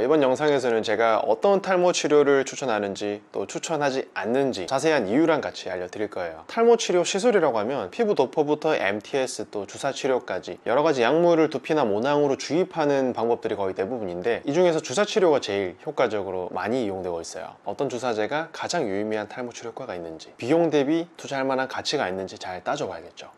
이번 영상에서는 제가 어떤 탈모 치료를 추천하는지 또 추천하지 않는지 자세한 이유랑 같이 알려드릴 거예요. 탈모 치료 시술이라고 하면 피부 도포부터 MTS 또 주사 치료까지 여러 가지 약물을 두피나 모낭으로 주입하는 방법들이 거의 대부분인데, 이 중에서 주사 치료가 제일 효과적으로 많이 이용되고 있어요. 어떤 주사제가 가장 유의미한 탈모 치료 효과가 있는지, 비용 대비 투자할 만한 가치가 있는지 잘 따져봐야겠죠.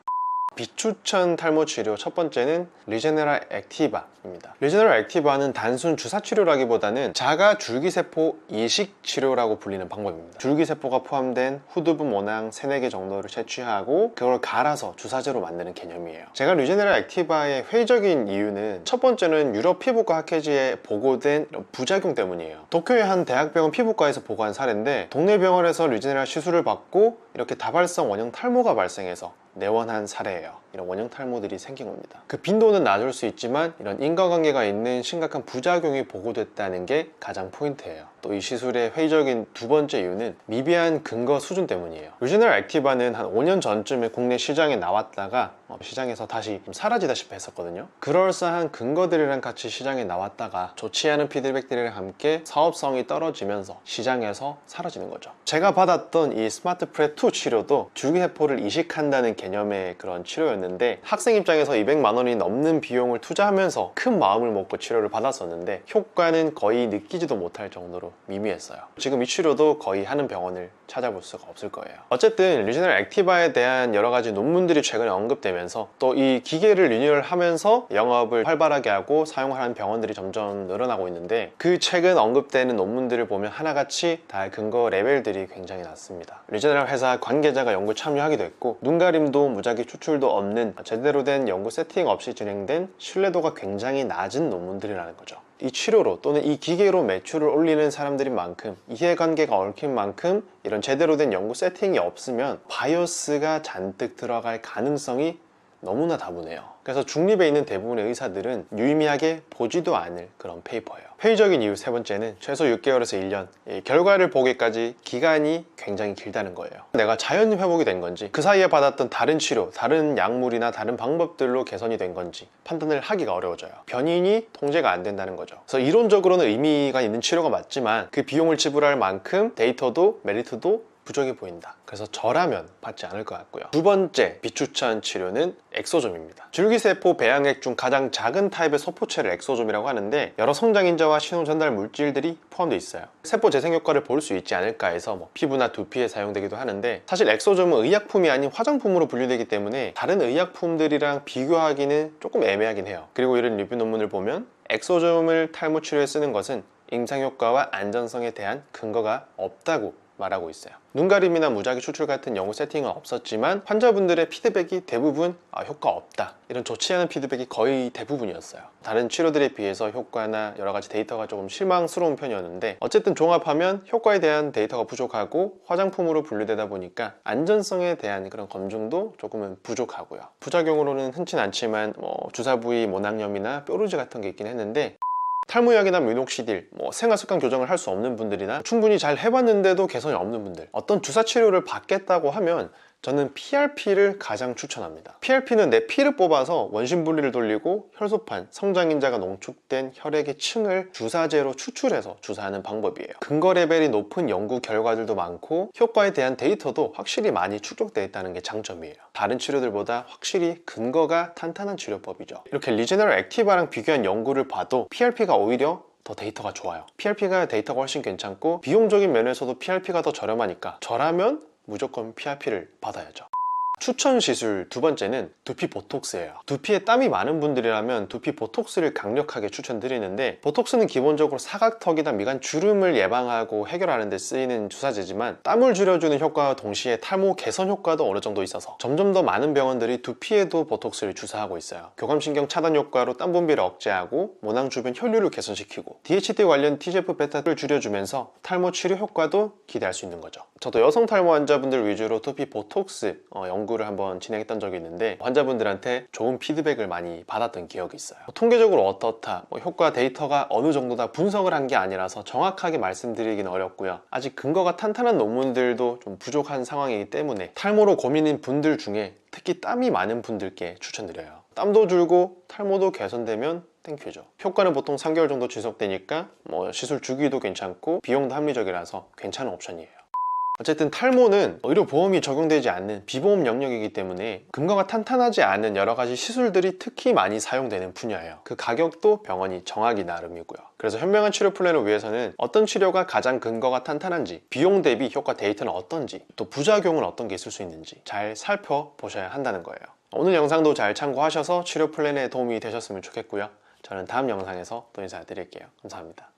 비추천 탈모 치료 첫 번째는 리제네랄 액티바입니다. 리제네랄 액티바는 단순 주사 치료라기보다는 자가 줄기세포 이식 치료라고 불리는 방법입니다. 줄기세포가 포함된 후두부 모낭 3-4개 정도를 채취하고 그걸 갈아서 주사제로 만드는 개념이에요. 제가 리제네랄 액티바의 회의적인 이유는, 첫 번째는 유럽 피부과 학회지에 보고된 부작용 때문이에요. 도쿄의 한 대학병원 피부과에서 보고한 사례인데, 동네 병원에서 리제네랄 시술을 받고 이렇게 다발성 원형 탈모가 발생해서 내원한 사례예요. 이런 원형 탈모들이 생긴 겁니다. 그 빈도는 낮을 수 있지만 이런 인과관계가 있는 심각한 부작용이 보고됐다는 게 가장 포인트예요. 또 이 시술의 회의적인 두 번째 이유는 미비한 근거 수준 때문이에요. 리제네랄 액티바는 한 5년 전쯤에 국내 시장에 나왔다가 시장에서 다시 좀 사라지다시피 했었거든요. 그럴싸한 근거들이랑 같이 시장에 나왔다가 좋지 않은 피드백들이랑 함께 사업성이 떨어지면서 시장에서 사라지는 거죠. 제가 받았던 이 스마트 프레2 치료도 줄기세포를 이식한다는 개념의 그런 치료였는데, 학생 입장에서 200만 원이 넘는 비용을 투자하면서 큰 마음을 먹고 치료를 받았었는데 효과는 거의 느끼지도 못할 정도로 미미했어요. 지금 이 치료도 거의 하는 병원을 찾아볼 수가 없을 거예요. 어쨌든 리제네랄 액티바에 대한 여러 가지 논문들이 최근에 언급되면서 또 이 기계를 리뉴얼하면서 영업을 활발하게 하고 사용하는 병원들이 점점 늘어나고 있는데, 그 최근 언급되는 논문들을 보면 하나같이 다 근거 레벨들이 굉장히 낮습니다. 리제네랄 회사 관계자가 연구 참여하기도 했고, 눈가림도 무작위 추출도 없는 제대로 된 연구 세팅 없이 진행된 신뢰도가 굉장히 낮은 논문들이라는 거죠. 이 치료로 또는 이 기계로 매출을 올리는 사람들인 만큼, 이해관계가 얽힌 만큼 이런 제대로 된 연구 세팅이 없으면 바이어스가 잔뜩 들어갈 가능성이 너무나 다분해요. 그래서 중립에 있는 대부분의 의사들은 유의미하게 보지도 않을 그런 페이퍼예요. 회의적인 이유 세 번째는 최소 6개월에서 1년, 결과를 보기까지 기간이 굉장히 길다는 거예요. 내가 자연 회복이 된 건지, 그 사이에 받았던 다른 치료, 다른 약물이나 다른 방법들로 개선이 된 건지 판단을 하기가 어려워져요. 변인이 통제가 안 된다는 거죠. 그래서 이론적으로는 의미가 있는 치료가 맞지만 그 비용을 지불할 만큼 데이터도 메리트도 부족해 보인다. 그래서 저라면 받지 않을 것 같고요. 두 번째 비추천 치료는 엑소좀입니다. 줄기세포 배양액 중 가장 작은 타입의 소포체를 엑소좀이라고 하는데, 여러 성장인자와 신호전달 물질들이 포함되어 있어요. 세포 재생 효과를 볼 수 있지 않을까 해서 피부나 두피에 사용되기도 하는데, 사실 엑소좀은 의약품이 아닌 화장품으로 분류되기 때문에 다른 의약품들이랑 비교하기는 조금 애매하긴 해요. 그리고 이런 리뷰 논문을 보면 엑소좀을 탈모 치료에 쓰는 것은 임상효과와 안전성에 대한 근거가 없다고 말하고 있어요. 눈가림이나 무작위 추출 같은 연구 세팅은 없었지만 환자분들의 피드백이 대부분 효과 없다, 이런 좋지 않은 피드백이 거의 대부분이었어요. 다른 치료들에 비해서 효과나 여러 가지 데이터가 조금 실망스러운 편이었는데, 어쨌든 종합하면 효과에 대한 데이터가 부족하고 화장품으로 분류되다 보니까 안전성에 대한 그런 검증도 조금은 부족하고요. 부작용으로는 흔치 않지만 주사 부위 모낭염이나 뾰루지 같은 게 있긴 했는데, 탈모약이나 미녹시딜, 생활습관 교정을 할 수 없는 분들이나 충분히 잘 해봤는데도 개선이 없는 분들, 어떤 주사치료를 받겠다고 하면 저는 PRP를 가장 추천합니다. PRP는 내 피를 뽑아서 원심분리를 돌리고 혈소판, 성장인자가 농축된 혈액의 층을 주사제로 추출해서 주사하는 방법이에요. 근거 레벨이 높은 연구 결과들도 많고 효과에 대한 데이터도 확실히 많이 축적되어 있다는 게 장점이에요. 다른 치료들보다 확실히 근거가 탄탄한 치료법이죠. 이렇게 리제네랄 액티바랑 비교한 연구를 봐도 PRP가 오히려 더 데이터가 좋아요. PRP가 데이터가 훨씬 괜찮고 비용적인 면에서도 PRP가 더 저렴하니까 저라면 무조건 PRP를 받아야죠. 추천 시술 두 번째는 두피 보톡스예요. 두피에 땀이 많은 분들이라면 두피 보톡스를 강력하게 추천드리는데, 보톡스는 기본적으로 사각턱이나 미간 주름을 예방하고 해결하는 데 쓰이는 주사제지만 땀을 줄여주는 효과와 동시에 탈모 개선 효과도 어느 정도 있어서 점점 더 많은 병원들이 두피에도 보톡스를 주사하고 있어요. 교감신경 차단 효과로 땀 분비를 억제하고 모낭 주변 혈류를 개선시키고 DHT 관련 TGF-베타를 줄여주면서 탈모 치료 효과도 기대할 수 있는 거죠. 저도 여성 탈모 환자분들 위주로 두피 보톡스 연구를 한번 진행했던 적이 있는데, 환자분들한테 좋은 피드백을 많이 받았던 기억이 있어요. 통계적으로 어떻다, 효과 데이터가 어느 정도다 분석을 한 게 아니라서 정확하게 말씀드리기는 어렵고요. 아직 근거가 탄탄한 논문들도 좀 부족한 상황이기 때문에 탈모로 고민인 분들 중에 특히 땀이 많은 분들께 추천드려요. 땀도 줄고 탈모도 개선되면 땡큐죠. 효과는 보통 3개월 정도 지속되니까 시술 주기도 괜찮고 비용도 합리적이라서 괜찮은 옵션이에요. 어쨌든 탈모는 의료보험이 적용되지 않는 비보험 영역이기 때문에 근거가 탄탄하지 않은 여러 가지 시술들이 특히 많이 사용되는 분야예요. 그 가격도 병원이 정하기 나름이고요. 그래서 현명한 치료 플랜을 위해서는 어떤 치료가 가장 근거가 탄탄한지, 비용 대비 효과 데이터는 어떤지, 또 부작용은 어떤 게 있을 수 있는지 잘 살펴보셔야 한다는 거예요. 오늘 영상도 잘 참고하셔서 치료 플랜에 도움이 되셨으면 좋겠고요. 저는 다음 영상에서 또 인사드릴게요. 감사합니다.